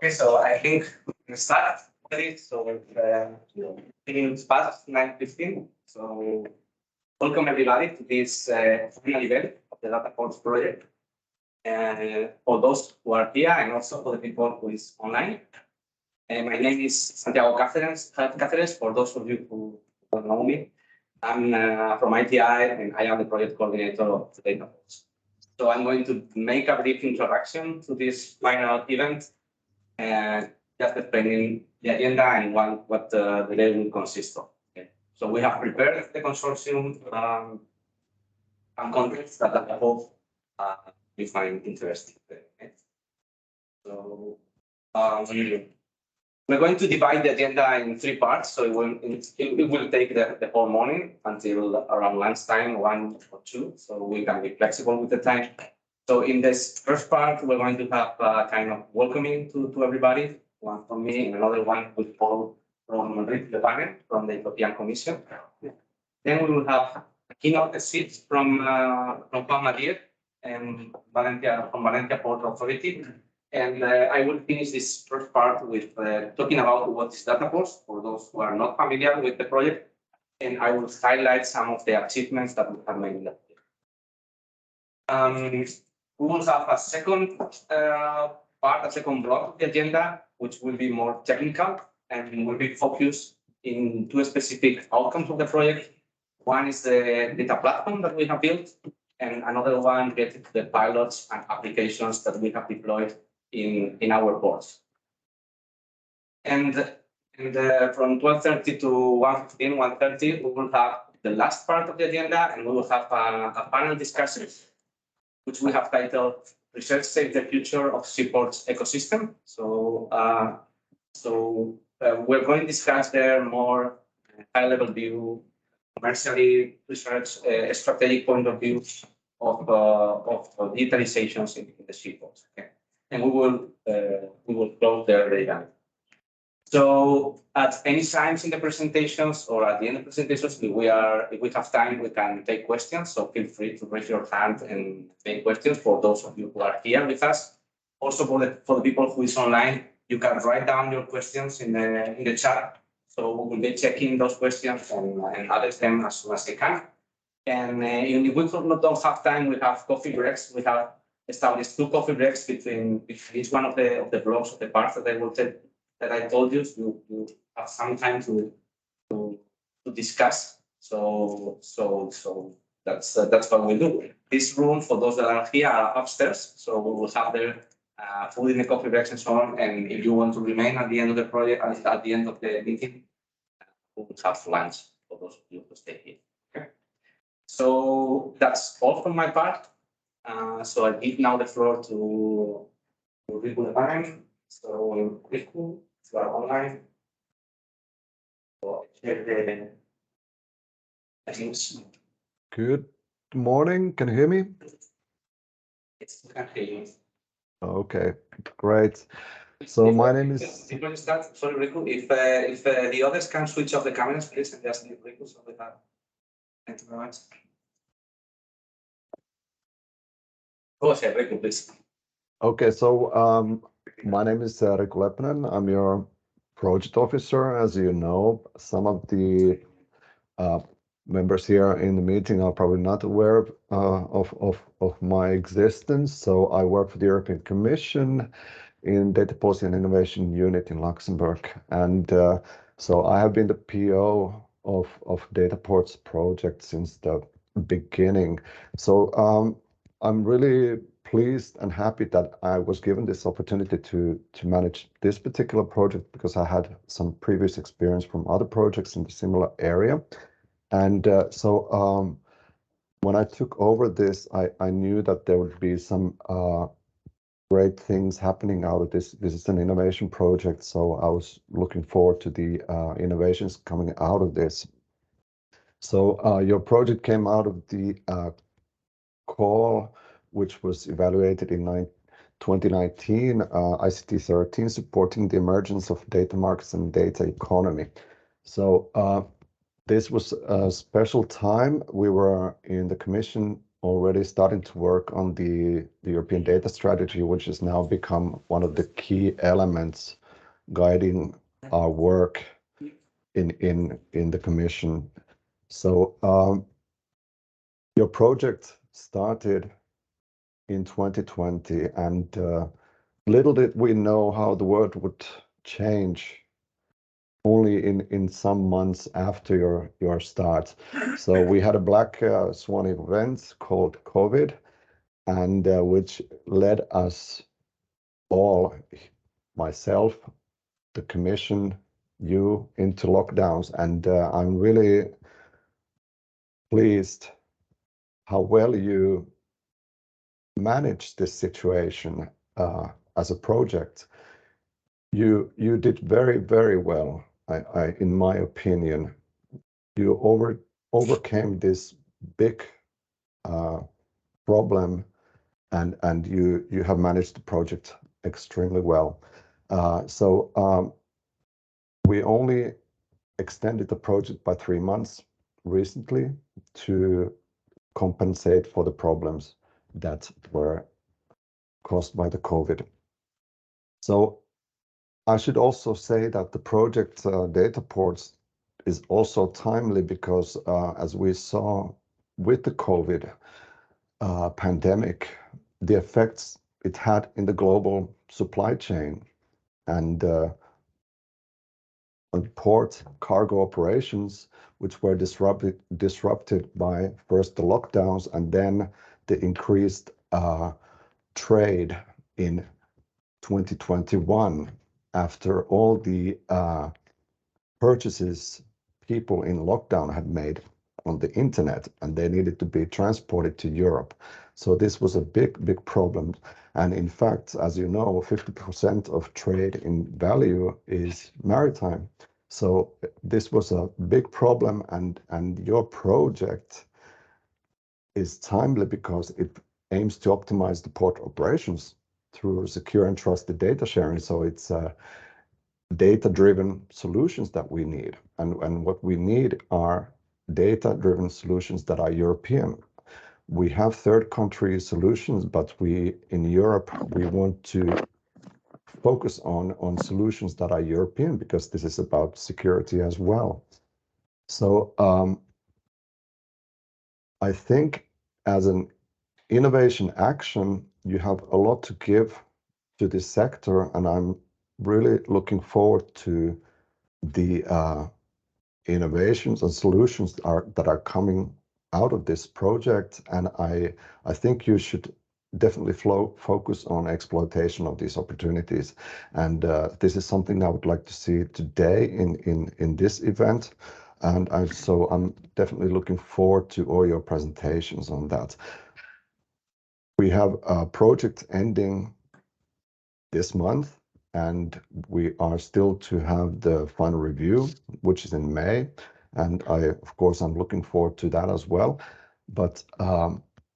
Okay, so I think we can start already. So it's past 9:15. So welcome everybody to this final event of the DataPorts project. For those who are here and also for the people who is online. My name is Santiago Cáceres, for those of you who don't know me. I'm from ITI and I am the project coordinator of the DataPorts. So I'm going to make a brief introduction to this final event and just explaining the agenda and what the day will consist of. Okay. So we have prepared the consortium and context that I hope you find interesting. Okay. So we're going to divide the agenda in 3 parts. So it will take the whole morning until around lunchtime, 1 or 2. So we can be flexible with the time. So in this first part, we're going to have a kind of welcoming to everybody. One from me and another one will follow from Leppanen from the European Commission. Then we will have a keynote speech from Juanma Díez and Valencia from Valenciaport Authority. And I will finish this first part with talking about what is DataPorts for those who are not familiar with the project. And I will highlight some of the achievements that we have made in that project. We will have a second part, a second block of the agenda, which will be more technical and will be focused in 2 specific outcomes of the project. One is the data platform that we have built, and another one related to the pilots and applications that we have deployed in our ports. And from 12:30 to 1:15, 1:30, we will have the last part of the agenda, and we will have a panel discussion, which we have titled "Research Saves the Future of Seaports Ecosystem." So, we're going to discuss there more high-level view, commercially research, strategic point of view of digitalizations in the seaports. Okay? And we will close there the event. So at any times in the presentations or at the end of presentations, if we have time, we can take questions. So feel free to raise your hand and make questions for those of you who are here with us. Also for the people who is online, you can write down your questions in the chat. So we will be checking those questions and address them as soon as they can. And if we don't have time, we have coffee breaks. We have established 2 coffee breaks between each one of the blocks of the parts that I will take. That I told you, you have some time to discuss. So that's what we do. This room for those that are here are upstairs. So we will have their food in the coffee breaks and so on. And if you want to remain at the end of the project, at the end of the meeting, we will have lunch for those of you who stay here. Okay. So that's all from my part. So I give now the floor to Riku. So Riku. You are online. So Good morning. Can you hear me? Yes, I can hear you. Okay, great. So my name is. Before you start, sorry, Riku, if the others can switch off the cameras, please, and just leave Riku so we have. Thank you very much. Go ahead, Riku, please. Okay, so my name is Riku Leppanen. I'm your project officer. As you know, some of the members here in the meeting are probably not aware of my existence. So I work for the European Commission in Data Policy and Innovation Unit in Luxembourg. And so I have been the PO of DataPorts project since the beginning. So I'm really pleased and happy that I was given this opportunity to manage this particular project because I had some previous experience from other projects in the similar area. And so when I took over this, I knew that there would be some great things happening out of this. This is an innovation project, so I was looking forward to the innovations coming out of this. So your project came out of the call, which was evaluated in 2019, ICT 13, supporting the emergence of data markets and data economy. So this was a special time. We were in the Commission already starting to work on the European data strategy, which has now become one of the key elements guiding our work in the Commission. So your project started in 2020, and little did we know how the world would change only in some months after your start. So we had a black swan event called COVID, and which led us all, myself, the Commission, you, into lockdowns. And I'm really pleased how well you managed this situation as a project. You did very, very well. In my opinion, you overcame this big problem, and you have managed the project extremely well. So we only extended the project by 3 months recently to compensate for the problems that were caused by the COVID. So I should also say that the project DataPorts is also timely because as we saw with the COVID pandemic, the effects it had in the global supply chain and on port cargo operations, which were disrupted by first the lockdowns and then the increased trade in 2021 after all the purchases people in lockdown had made on the internet, and they needed to be transported to Europe. So this was a big problem. And in fact, as you know, 50% of trade in value is maritime. So this was a big problem, and your project is timely because it aims to optimize the port operations through secure and trusted data sharing. So it's data-driven solutions that we need. And what we need are data-driven solutions that are European. We have third country solutions, but in Europe, we want to focus on solutions that are European because this is about security as well. So I think as an innovation action, you have a lot to give to this sector, and I'm really looking forward to the innovations and solutions that are coming out of this project. And I think you should definitely focus on exploitation of these opportunities. And this is something I would like to see today in this event. And I'm definitely looking forward to all your presentations on that. We have a project ending this month, and we are still to have the final review, which is in May. And of course, I'm looking forward to that as well. But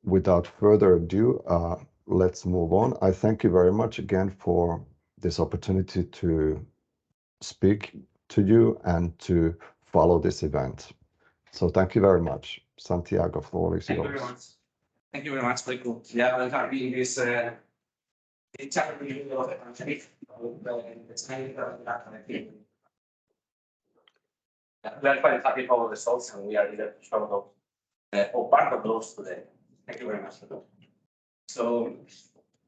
without further ado, let's move on. I thank you very much again for this opportunity to speak to you and to follow this event. So thank you very much. Santiago, floor is yours. Thank you very much. Thank you very much, Riku. Yeah, I'm happy this chat review of the pandemic. We are quite happy with our results, and we are eager to show those or part of those today. Thank you very much. So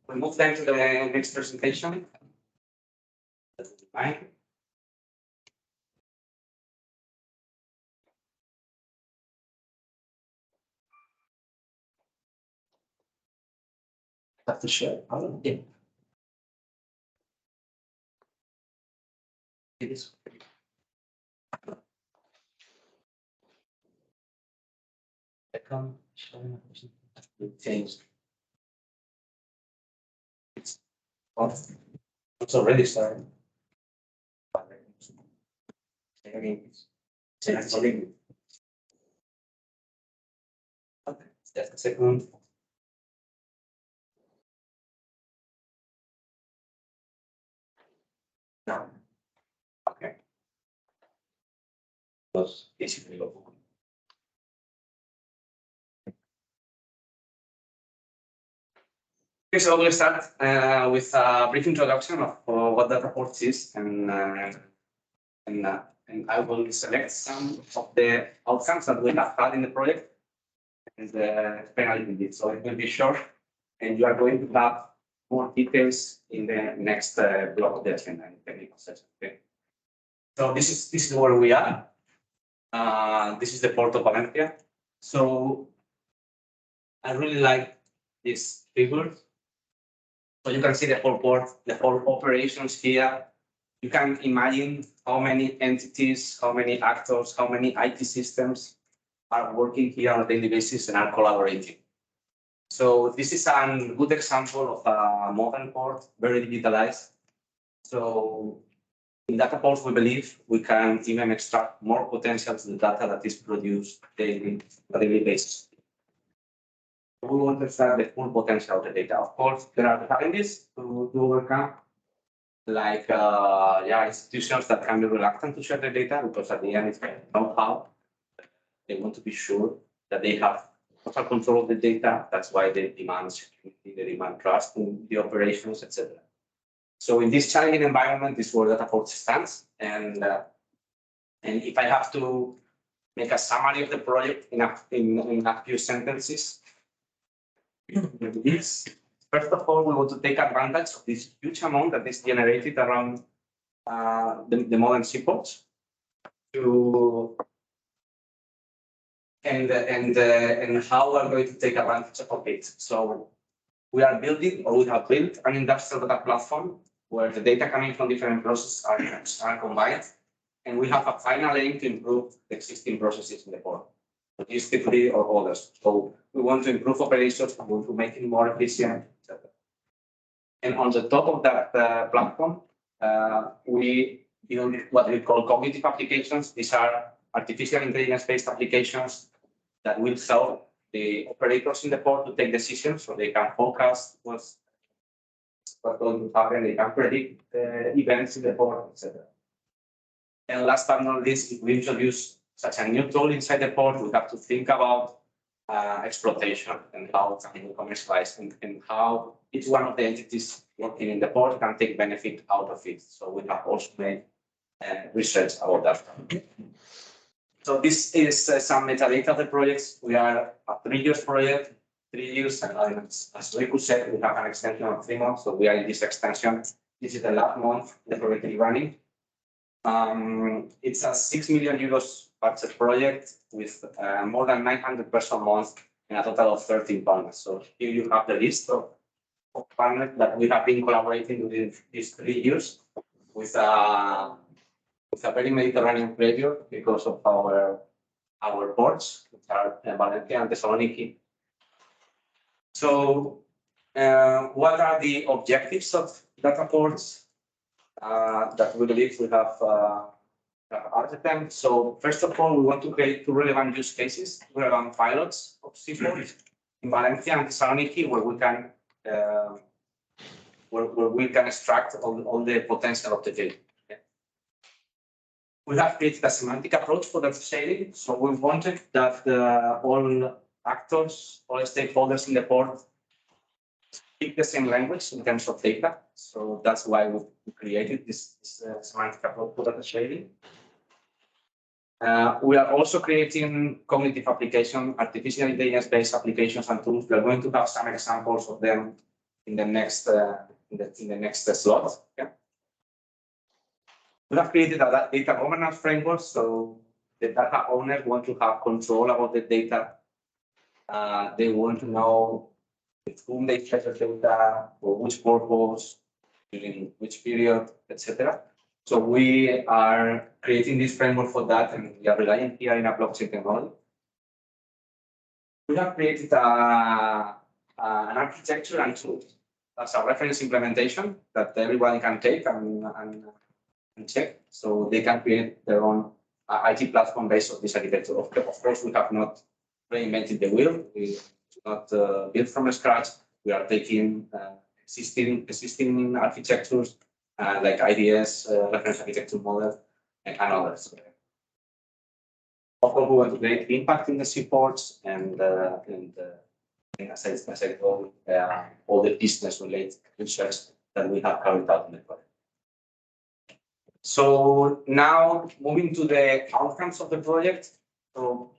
we move then to the next presentation. Fine. Have to share. Yeah. It is. Changed. It's off. It's already started. Okay, just a second. No. Okay. Basically, Okay, so we'll start with a brief introduction of what DataPorts is, and I will select some of the outcomes that we have had in the project and explain a little bit. So it will be short, and you are going to have more details in the next block of the agenda in the technical session. Okay. So this is where we are. This is the port of Valencia. So I really like this figure. So you can see the whole port, the whole operations here. You can imagine how many entities, how many actors, how many IT systems are working here on a daily basis and are collaborating. So this is a good example of a modern port, very digitalized. So in DataPorts, we believe we can even extract more potential to the data that is produced daily, on a daily basis. We want to extract the full potential of the data. Of course, there are challenges to overcome, like institutions that can be reluctant to share the data because at the end it's know-how. They want to be sure that they have total control of the data. That's why they demand security, they demand trust in the operations, etc. So in this challenging environment, this is where DataPorts stands. And if I have to make a summary of the project in a few sentences, first of all, we want to take advantage of this huge amount that is generated around the modern seaports and how we're going to take advantage of it. So we are building, or we have built, an industrial data platform where the data coming from different processes are combined, and we have a final aim to improve the existing processes in the port, logistically or others. So we want to improve operations, we want to make it more efficient, etc. And on the top of that platform, we build what we call cognitive applications. These are artificial intelligence-based applications that will help the operators in the port to take decisions, so they can forecast what's going to happen, they can predict events in the port, etc. And last but not least, if we introduce such a new tool inside the port, we have to think about exploitation and how it can be commercialized and how each one of the entities working in the port can take benefit out of it. So we have also made research about that. So this is some metadata of the projects. We are a 3 years project, 3 years, and as Riku said, we have an extension of 3 months. So we are in this extension. This is the last month the project is running. It's a 6 million euros budget project with more than 900 person months and a total of 13 partners. So here you have the list of partners that we have been collaborating within these 3 years with a very Mediterranean flavor because of our ports, which are Valencia and Thessaloniki. So what are the objectives of DataPorts that we believe we have added them? So first of all, we want to create 2 relevant use cases, relevant pilots of seaports in Valencia and Thessaloniki, where we can extract all the potential of the data. We have created a semantic approach for data sharing. So we wanted that all actors, all stakeholders in the port speak the same language in terms of data. So that's why we created this semantic approach for data sharing. We are also creating cognitive application, artificial intelligence-based applications and tools. We are going to have some examples of them in the next slot. Yeah. We have created a data governance framework, so the data owners want to have control about the data. They want to know with whom they share the data, for which purpose, during which period, etc. So we are creating this framework for that, and we are relying here in a blockchain technology. We have created an architecture and tools as a reference implementation that everybody can take and check, so they can create their own IT platform based on this architecture. Of course, we have not reinvented the wheel. We not built from scratch. We are taking existing architectures like IDS, reference architecture model, and others. Of course, we want to create impact in the seaports and And as I told, all the business-related research that we have carried out in the project. So now moving to the outcomes of the project. So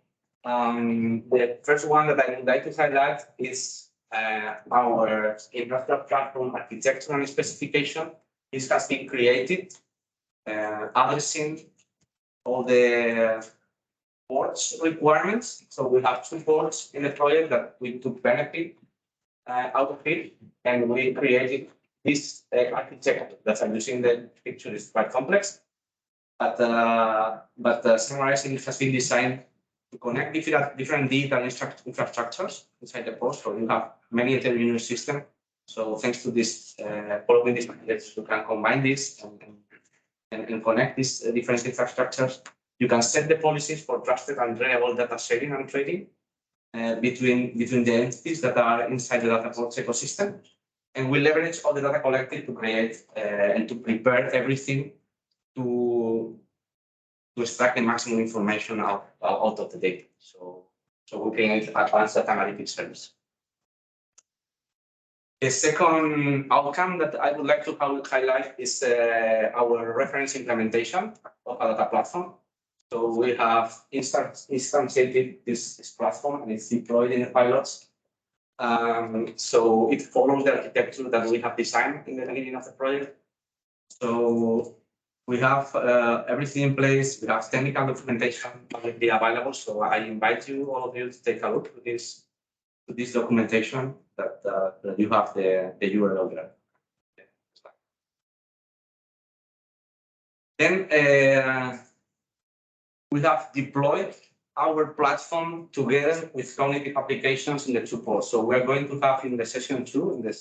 the first one that I would like to highlight is our industrial platform architecture and specification. This has been created addressing all the ports requirements. So we have 2 ports in the project that we took benefit out of it, and we created this architecture that I'm using. The picture is quite complex, but summarizing, it has been designed to connect different digital infrastructures inside the port. So you have many heterogeneous systems. So thanks to this, following this architecture, you can combine this and connect these different infrastructures. You can set the policies for trusted and reliable data sharing and trading between the entities that are inside the DataPorts ecosystem. And we leverage all the data collected to create and to prepare everything to extract the maximum information out of the data. So we create advanced data analytics service. The second outcome that I would like to highlight is our reference implementation of a data platform. So we have instantiated this platform, and it's deployed in the pilots. So it follows the architecture that we have designed in the beginning of the project. So we have everything in place. We have technical documentation publicly available. So I invite you, all of you, to take a look at this documentation that you have the URL there. Then we have deployed our platform together with cognitive applications in the 2 ports. So we're going to have in the session 2, in the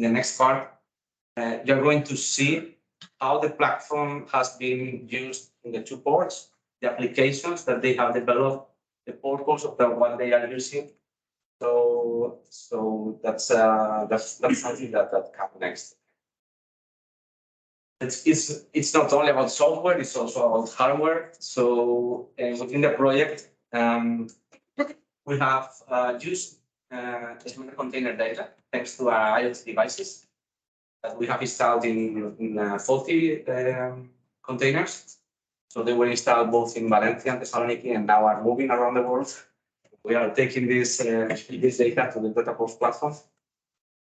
next part, you're going to see how the platform has been used in the 2 ports, the applications that they have developed, the purpose of what they are using. So that's something that comes next. It's not only about software; it's also about hardware. So within the project, we have used smart container data thanks to our IoT devices that we have installed in 40 containers. So they were installed both in Valencia and Thessaloniki, and now are moving around the world. We are taking this data to the DataPorts platform.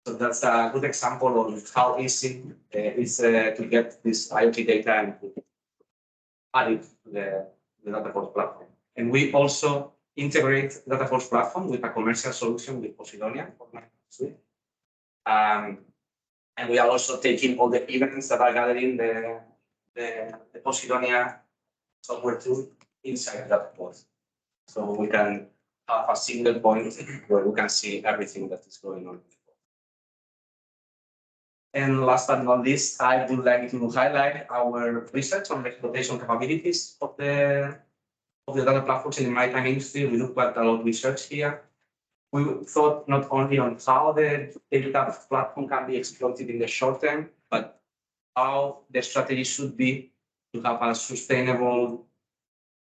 So that's a good example of how easy it is to get this IoT data and add it to the DataPorts platform. And we also integrate DataPorts platform with a commercial solution with Fundacion Valenciaport. And we are also taking all the events that are gathering the Fundacion software tool inside DataPorts. So we can have a single point where we can see everything that is going on. And last but not least, I would like to highlight our research on the exploitation capabilities of the data platforms in the maritime industry. We looked at a lot of research here. We thought not only on how the data platform can be exploited in the short term, but how the strategy should be to have a sustainable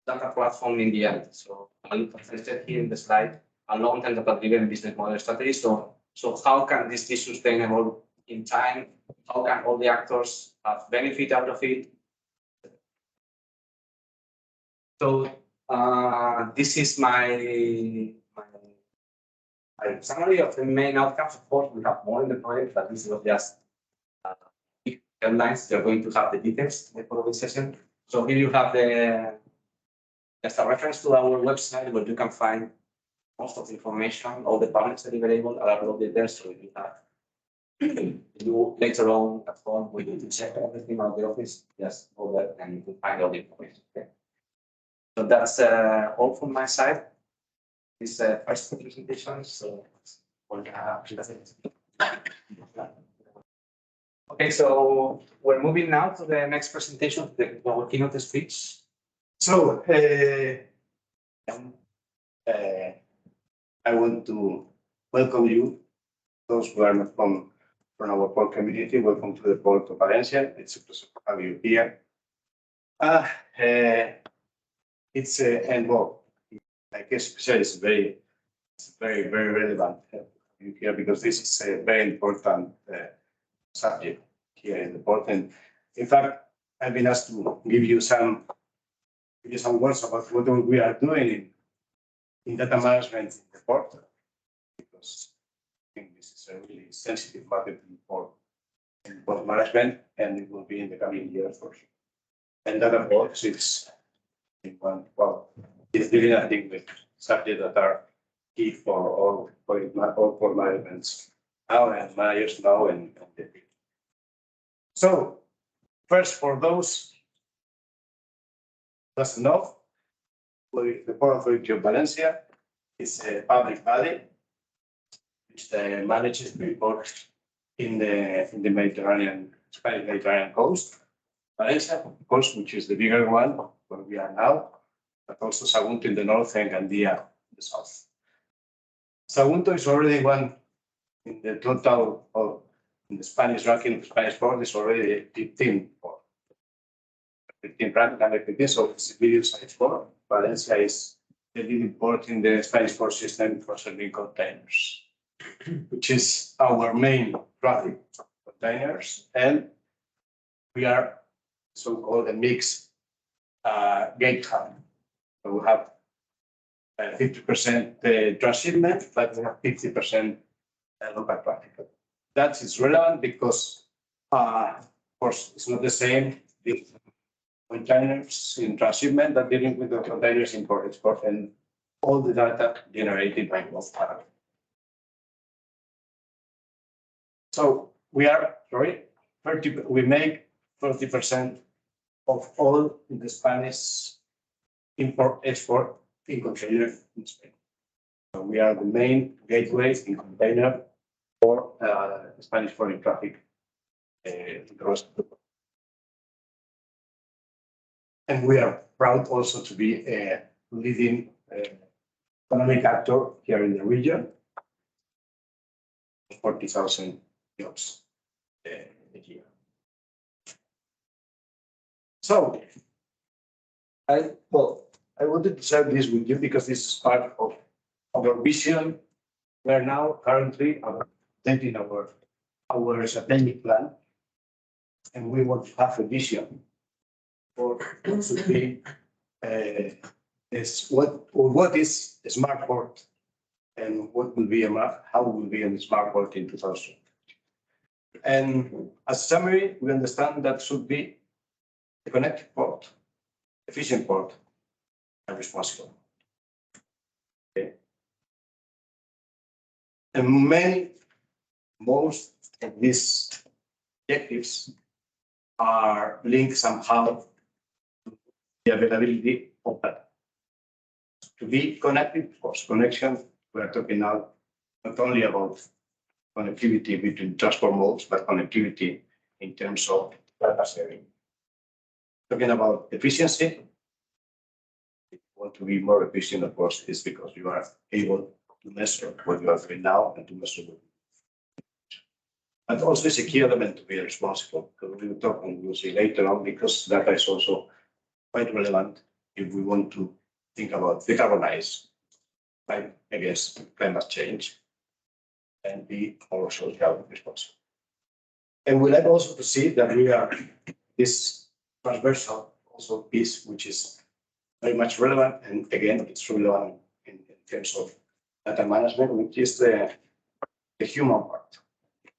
data platform in the end. So as I said here in the slide, a long-term data-driven business model strategy. So how can this be sustainable in time? How can all the actors have benefit out of it? So this is my summary of the main outcomes. Of course, we have more in the project, but this was just big headlines. You're going to have the details in the following session. So here you have just a reference to our website where you can find most of the information. All the publics that are available are uploaded there. So if you have you later on at home, we need to check everything on the office. Just go there and you can find all the information. Okay. So that's all from my side. This first presentation. So okay, so we're moving now to the next presentation, our keynote speech. So I want to welcome you, those who are not from our port community. Welcome to the port of Valencia. It's a pleasure to have you here. It's and well, I guess especially it's very It's very, very relevant here because this is a very important subject here in the port. And in fact, I've been asked to give you some words about what we are doing in data management in the port, because I think this is a really sensitive matter for port management, and it will be in the coming years for sure. And DataPorts is one, well, it's dealing, I think, with subjects that are key for all port managements now and managers now and the people. So first, for those who doesn't know, the Port Authority of Valencia is a public body which manages the ports in the Mediterranean, Spanish Mediterranean coast. Valencia, of course, which is the bigger one where we are now, but also Sagunto in the north and Gandia in the south. Sagunto is already one in the total of in the Spanish ranking of Spanish port is already 15 port. 15 rank under 15, so it's a medium-sized port. Valencia is the leading port in the Spanish port system for serving containers, which is our main traffic containers, and we are so-called a mixed gate hub. So we have 50% transshipment, but we have 50% local traffic. That is relevant because, of course, it's not the same with containers in transshipment that dealing with the containers in port export and all the data generated by both parties. So we make 30% of all the Spanish import-export in container in Spain. So we are the main gateway in container for Spanish foreign traffic in the rest of the world. And we are proud also to be a leading economic actor here in the region. 40,000 jobs a year. So, I wanted to share this with you because this is part of our vision. We are now currently updating our strategic plan, and we want to have a vision for what should be what is a smart port and what will be how will be a smart port in 2000. And as a summary, we understand that should be a connected port, efficient port, and responsible. Okay. And most of these objectives are linked somehow to the availability of data. To be connected, of course, connection, we are talking now not only about connectivity between transport modes, but connectivity in terms of data sharing. Talking about efficiency, if you want to be more efficient, of course, is because you are able to measure what you are doing now and to measure what. But also it's a key element to be responsible, because we will talk and we'll see later on, because data is also quite relevant if we want to think about decarbonize, fight against climate change, and be more socially responsible. And we like also to see that we are this transversal also piece, which is very much relevant, and again, it's relevant in terms of data management, which is the human part,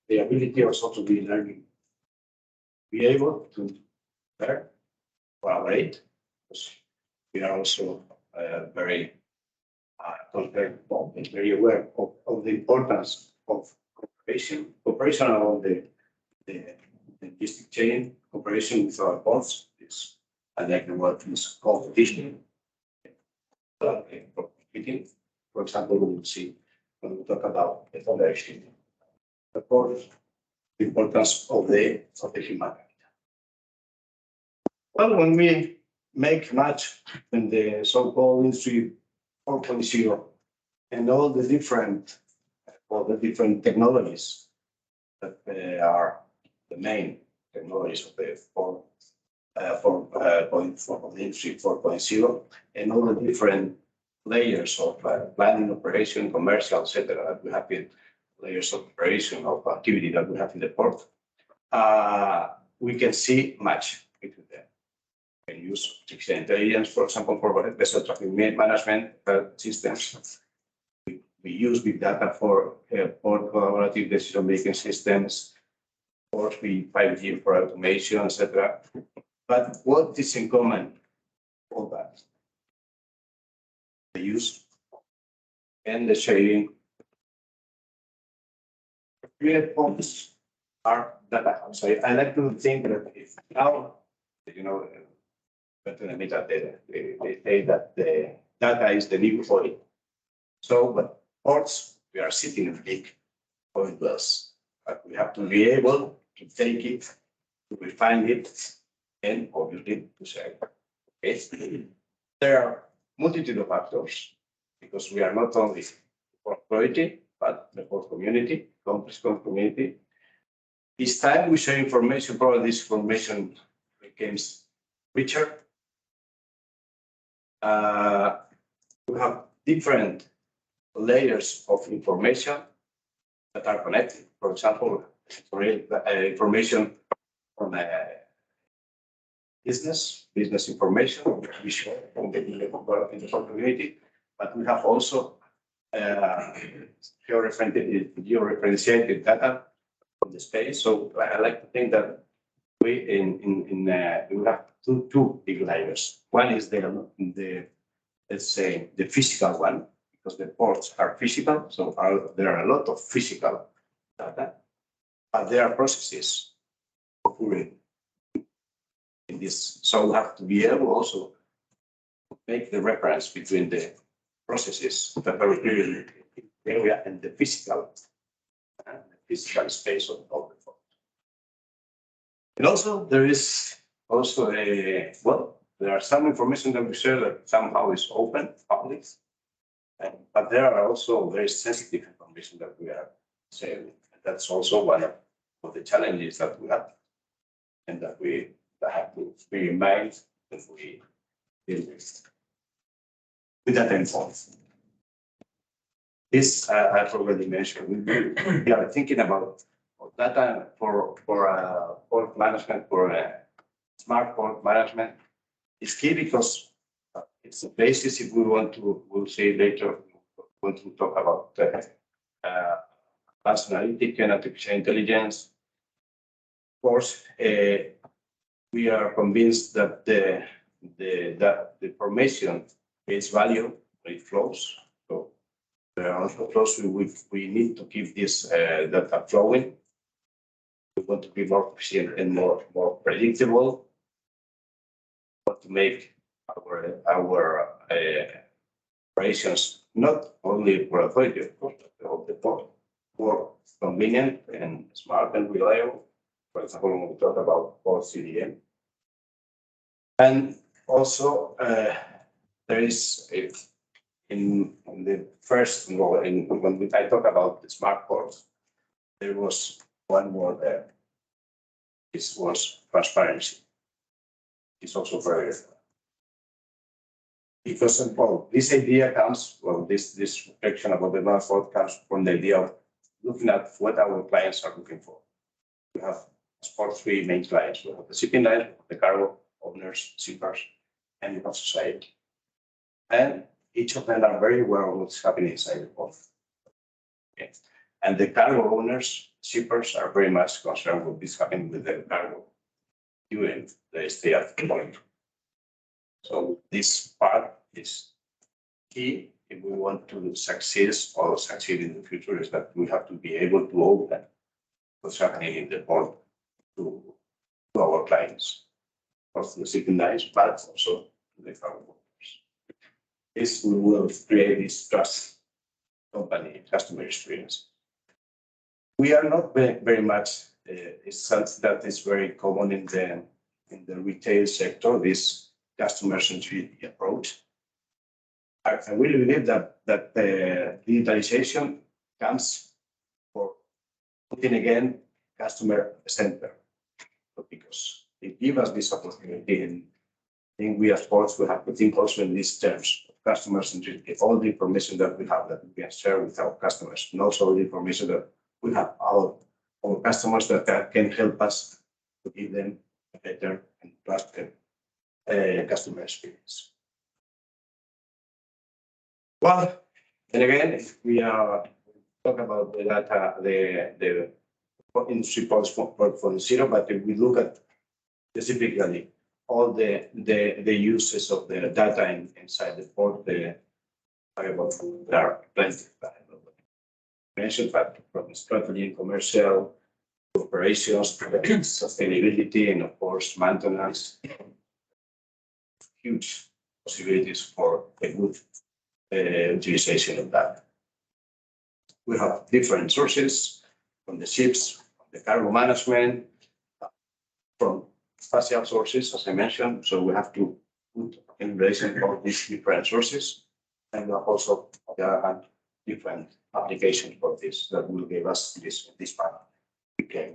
the ability also to be learning, be able to learn, collaborate, because we are also very aware of the importance of cooperation along the logistic chain, cooperation with our ports. I like the word is competition. For example, we will see when we talk about the Fundacion, of course, the importance of the human capital. Well, when we make match in the so-called Industry 4.0 and all the different technologies that are the main technologies of the of the Industry 4.0 and all the different layers of planning, operation, commercial, etc. that we have in layers of operation of activity that we have in the port, we can see much between them. We can use artificial intelligence, for example, for vessel traffic management systems. We use big data for port collaborative decision-making systems, or 5G for automation, etc. But what is in common? All that. The use and the sharing. Real points are data hubs. I like to think that if now, but in the metadata, they say that the data is the new oil. So, but ports, we are sitting in big oil wells, but we have to be able to take it, to refine it, and obviously to sell it. There are multitude of factors because we are not only for quality, but the whole community, complex community. Each time we share information, probably this information becomes richer. We have different layers of information that are connected. For example, information from business information we share in the whole community, but we have also georeferentiated data from the space. So I like to think that we we have two big layers. One is the let's say the physical one, because the ports are physical, so there are a lot of physical data, but there are processes occurring in this. So we have to be able also to make the reference between the processes that are occurring in the area and the physical space of the port. And also there is also there are some information that we share that somehow is open, public, but there are also very sensitive information that we are sharing. That's also one of the challenges that we have, and that we have to be in mind if we deal with that endpoint. This I've already mentioned. We are thinking about data for port management, for smart port management. It's key because it's the basis if we want to, we'll see later, when we talk about advanced analytics and artificial intelligence. Of course, we are convinced that the information creates value when it flows. So there are also flows we need to keep this data flowing. We want to be more efficient and more predictable. We want to make our operations not only for authority, of course, but of the port, more convenient and smart and reliable. For example, when we talk about port CDM. And also, there is in the first, when I talk about the smart ports, there was one word there. This was transparency. It's also very, because this idea comes, this reflection about the smart port comes from the idea of looking at what our clients are looking for. We have three main clients. We have the shipping lines, the cargo owners, shippers, and we have society. And each of them are very aware of what's happening inside the port. Okay. And the cargo owners, shippers, are very much concerned with this happening with the cargo during the stay at the point. So this part is key if we want to succeed in the future, is that we have to be able to open what's happening in the port to our clients, both the shipping lines, but also to the cargo owners. This will create this trust company customer experience. We are not very much. It's something that is very common in the retail sector. This customer centricity approach. I really believe that the digitalization comes for putting again customer center, because it gives us this opportunity, and I think we as ports will have to think also in these terms. customer centricity, all the information that we have that we can share with our customers, and also the information that we have our customers that can help us to give them a better and trusted customer experience. Well, and again, if we are talking about the data, the industry 4.0, but if we look at specifically all the uses of the data inside the port, there are plenty mentioned, but from strategy and commercial operations, sustainability, and of course maintenance, huge possibilities for a good utilization of that. We have different sources from the ships, from the cargo management, from spatial sources, as I mentioned. So we have to put in relation all these different sources, and we have also different applications for this that will give us this part. Okay,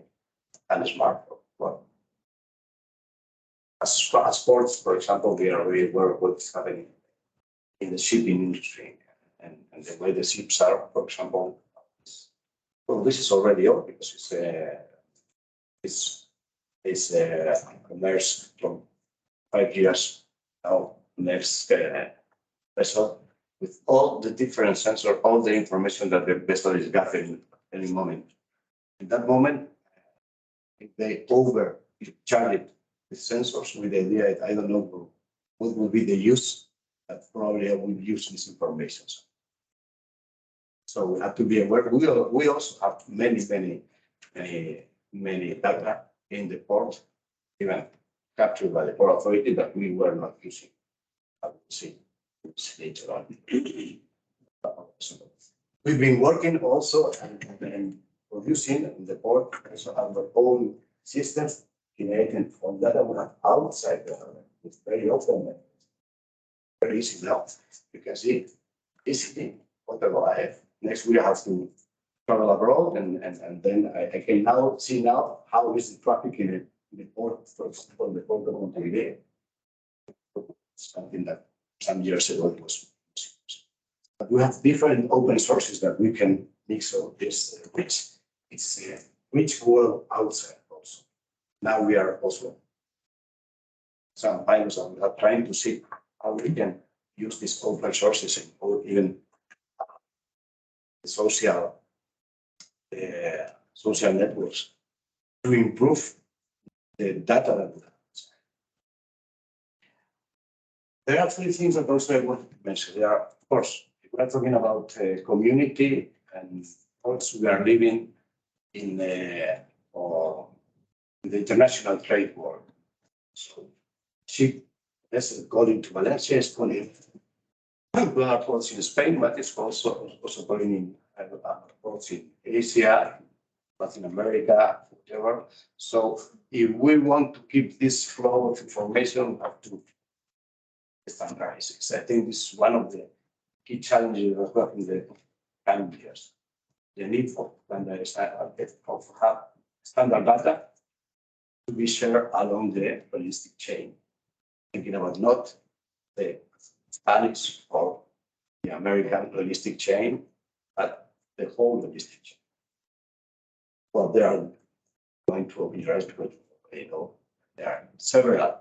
and smart. Well, as ports, for example, we are really aware of what's happening in the shipping industry and the way the ships are, for example. Well, this is already old because it's commerce from 5 years now. Next vessel with all the different sensors, all the information that the vessel is gathering at any moment. In that moment, if they overcharge it with sensors, with the idea, I don't know what will be the use, but probably I will use this information. So we have to be aware. We also have many data in the port, even captured by the Port Authority that we were not using. I will see later on. We've been working also and producing in the port also our own systems generating from data we have outside the island. It's very open, very easy now. You can see easily whatever I have. Next, we have to travel abroad, and then I can now see how is the traffic in the port, for example, the port of Montevideo. Something that some years ago it was. But we have different open sources that we can mix of this, which world outside also. Now we are also some pilots are trying to see how we can use these open sources or even social networks to improve the data that we have. There are three things that also I want to mention. There are, of course, if we are talking about community and also we are living in the international trade world. So ship vessel going to Valencia is going to other ports in Spain, but it's also going in ports in Asia, Latin America, whatever. So if we want to keep this flow of information, we have to standardize it. I think this is one of the key challenges we have in the coming years. The need for standard data to be shared along the logistic chain. Thinking about not the Spanish or the American logistic chain, but the whole logistic chain. Well, there are going to be there are several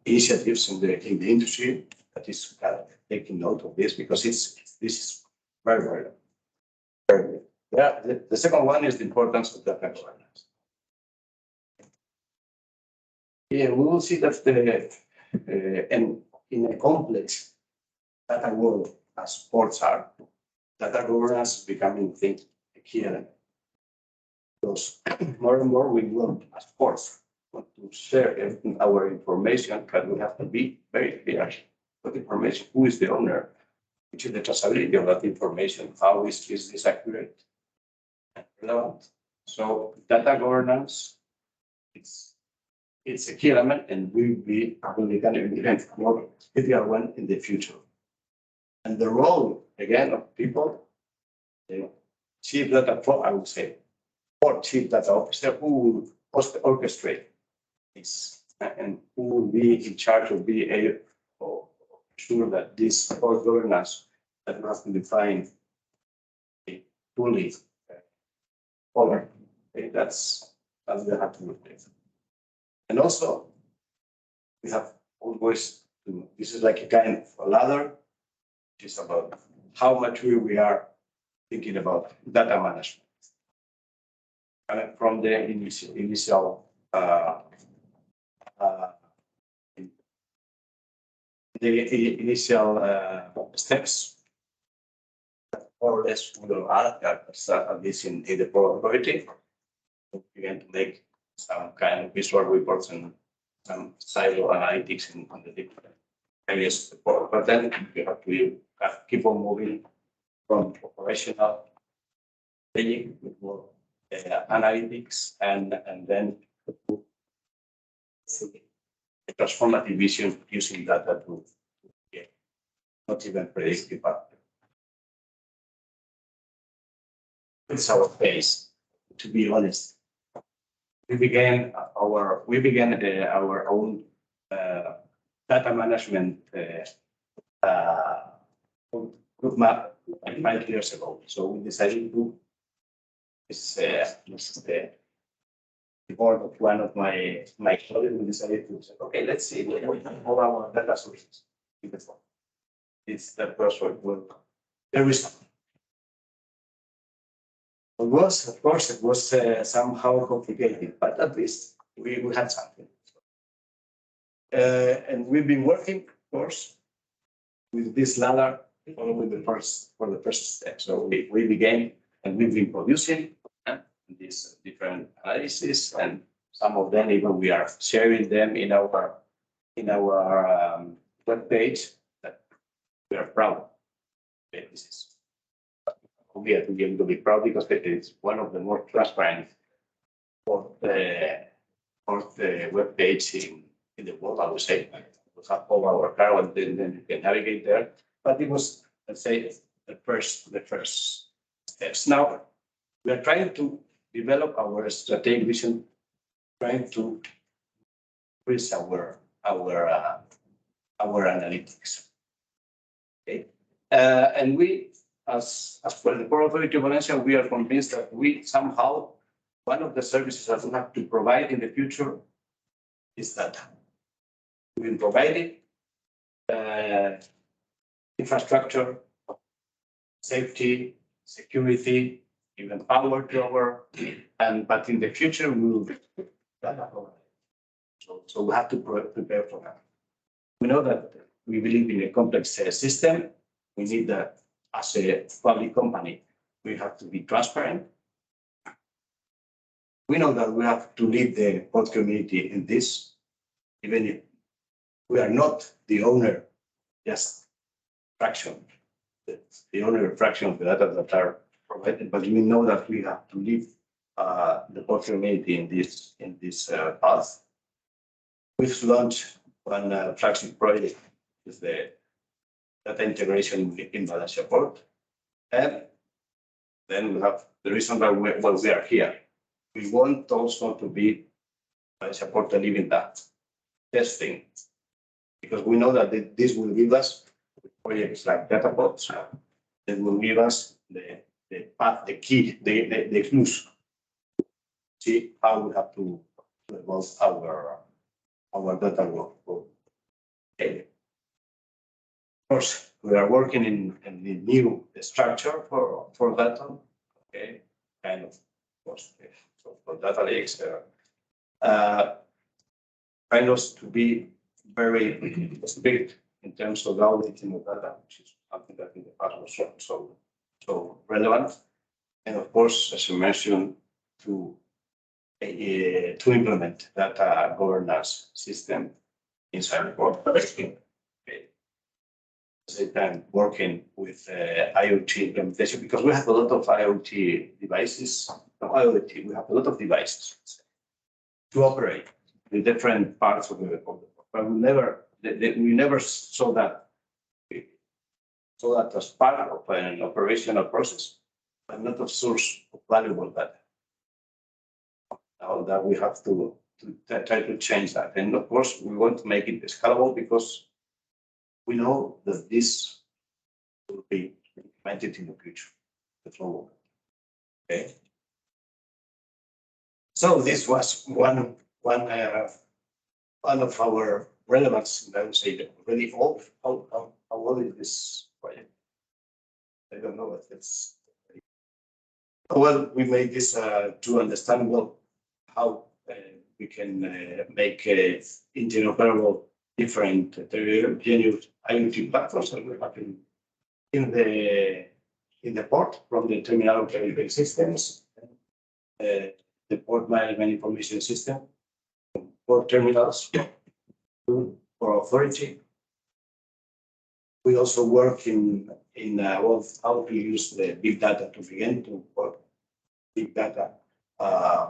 initiatives in the industry that is taking note of this because this is very good. Yeah, the second one is the importance of data governance. Yeah, we will see that and in a complex data world as ports are, data governance is becoming a key element. Because more and more we want as ports want to share our information, but we have to be very clear. What information? Who is the owner? Which is the traceability of that information? How is this accurate and relevant? So data governance, it's a key element, and will become even more critical one in the future. And the role again of people, the chief data, I would say, or chief data officer who will orchestrate this and who will be in charge of sure that this port governance that we have to define fully covered. Okay, that's we have to work with. And also, we have always to, this is like a kind of a ladder, which is about how mature we are thinking about data management. And from the initial steps, more or less we will add at least in the probability. We began to make some kind of visual reports and some silo analytics in on the different areas of the port. But then you have to keep on moving from operational training with more analytics and then a transformative vision using data to not even predictive, but it's our pace. To be honest, we began our own data management roadmap 5 years ago. So we decided to this is the board of one of my colleagues. We decided to say, okay, let's see all our data sources. It's the first one. There is. It was, of course, it was somehow complicated, but at least we had something. And we've been working, of course, with this ladder for the first step. So we began and we've been producing these different analyses, and some of them even we are sharing them in our web page that we are proud. This is. We are to be able to be proud because it is one of the more transparent for the web page in the world, I would say. We have all our car and then you can navigate there. But it was, let's say, the first steps. Now we are trying to develop our strategic vision, trying to increase our analytics. Okay, and we. As for the Port Authority of Valencia, we are convinced that we somehow, one of the services that we have to provide in the future is data. We will provide it, infrastructure, safety, security, even power to our, but in the future we will data. So we have to prepare for that. We know that we believe in a complex system. We need that. As a public company, we have to be transparent. We know that we have to lead the port community in this, even if we are not the owner, just fraction, the owner fraction of the data that are provided, but we know that we have to lead the port community in this path. We've launched one flagship project with the data integration in Valenciaport. And then we have the reason why we are here. We want also to be Valenciaport living that testing, because we know that this will give us projects like DataPorts that will give us the path, the key, the clues. See how we have to evolve our data work. Okay. Of course, we are working in the new structure for data. Okay, kind of course, so for data lakes, kind of to be very strict in terms of auditing of data, which is something that in the past was so relevant. And of course, as you mentioned, to implement data governance system inside the port. Same time working with IoT implementation, because we have a lot of IoT devices. IoT, we have a lot of devices to operate in different parts of the port. But we never saw that as part of an operational process, but not a source of valuable data. Now that we have to try to change that, and of course we want to make it scalable, because we know that this will be implemented in the future, the flow. Okay. So this was one of our relevance. I would say really old. How old is this project? I don't know if it's. Well, we made this to understand well how we can make interoperable different heterogeneous IoT platforms that we have in the port from the terminal operating systems, the port management information system, port terminals for authority. We also work in well, how to use the big data to begin to work big data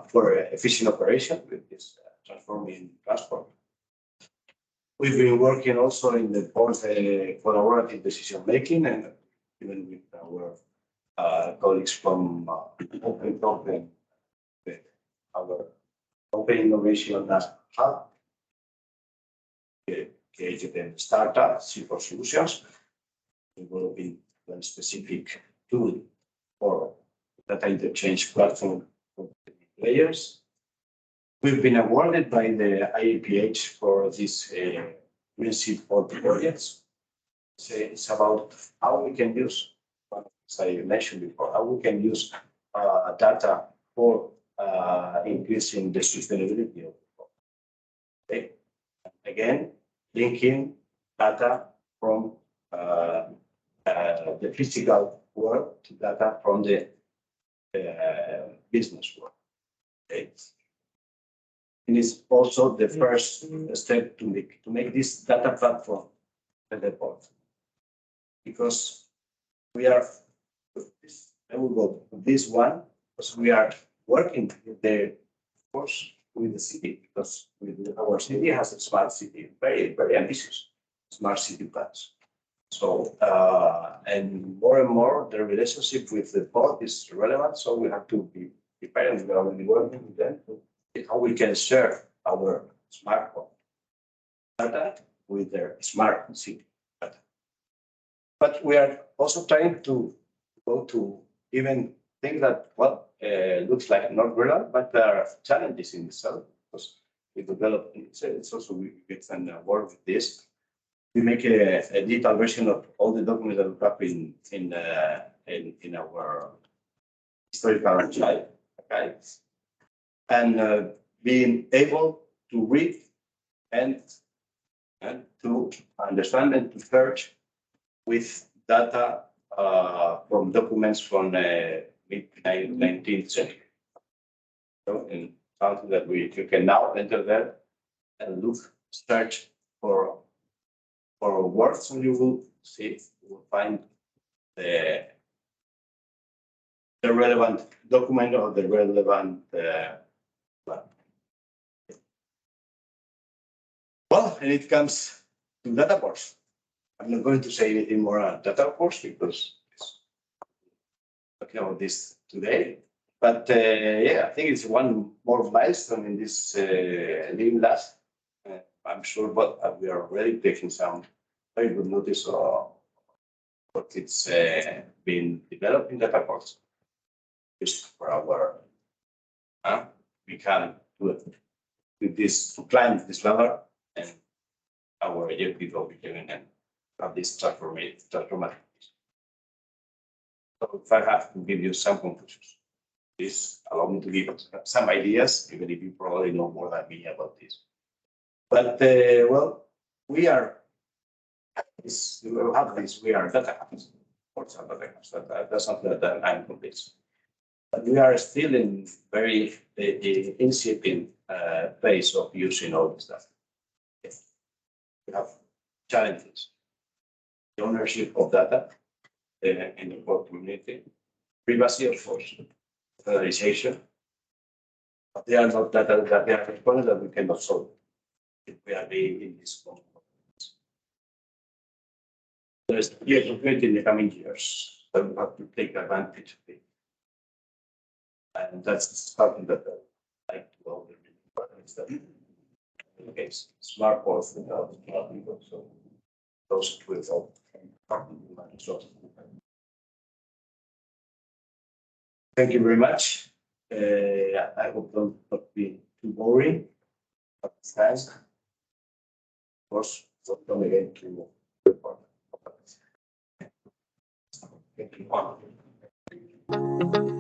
for efficient operation with this transforming transport. We've been working also in the port collaborative decision making and even with our colleagues from Open our Open Innovation Hub, created a startup, C4 Solutions, developing a specific tool for data interchange platform for players. We've been awarded by the IAPH for this Green Seed Port projects. It's about how we can use, as I mentioned before, how we can use data for increasing the sustainability of the port. Okay. Again, linking data from the physical world to data from the business world. Okay. And it's also the first step to make this data platform at the port. Because we are, I will go to this one, because we are working with the, of course, with the city, because our city has a smart city, very, very ambitious smart city plans. So, and more, the relationship with the port is relevant. So we have to be prepared. We are already working with them to see how we can share our smart port data with their smart city data. But we are also trying to go to even things that, well, looks like not relevant, but there are challenges in itself because we develop, it's also we get an award with this. We make a digital version of all the documents that we have in our historical archive, okay? And being able to read and to understand and to search with data from documents from mid-19th century. So, in something that you can now enter there and look, search for words, and you will see, you will find the relevant document or the relevant well, and it comes to DataPorts. I'm not going to say anything more on DataPorts because it's talking about this today. But yeah, I think it's one more milestone in this living last. I'm sure, but we are already taking some very good notice of what it's been developed in DataPorts. Just for our, we can do it with this to climb this ladder, and our young people becoming and have this transformative. So if I have to give you some conclusions, please allow me to give some ideas, even if you probably know more than me about this. But well, we are this. We have this. We are data hubs. For example, that's something that I'm convinced. But we are still in very incipient phase of using all this stuff. We have challenges. The ownership of data in the core community, privacy, of course, federalization. But they are not data that they are components that we cannot solve if we are in this moment. There's the opportunity in the coming years that we have to take advantage of it. And that's something that I like to all the that in case smart ports without people. So those to evolve. Thank you very much. I hope not be too boring, but it's nice. Of course, welcome again to report. Thank you.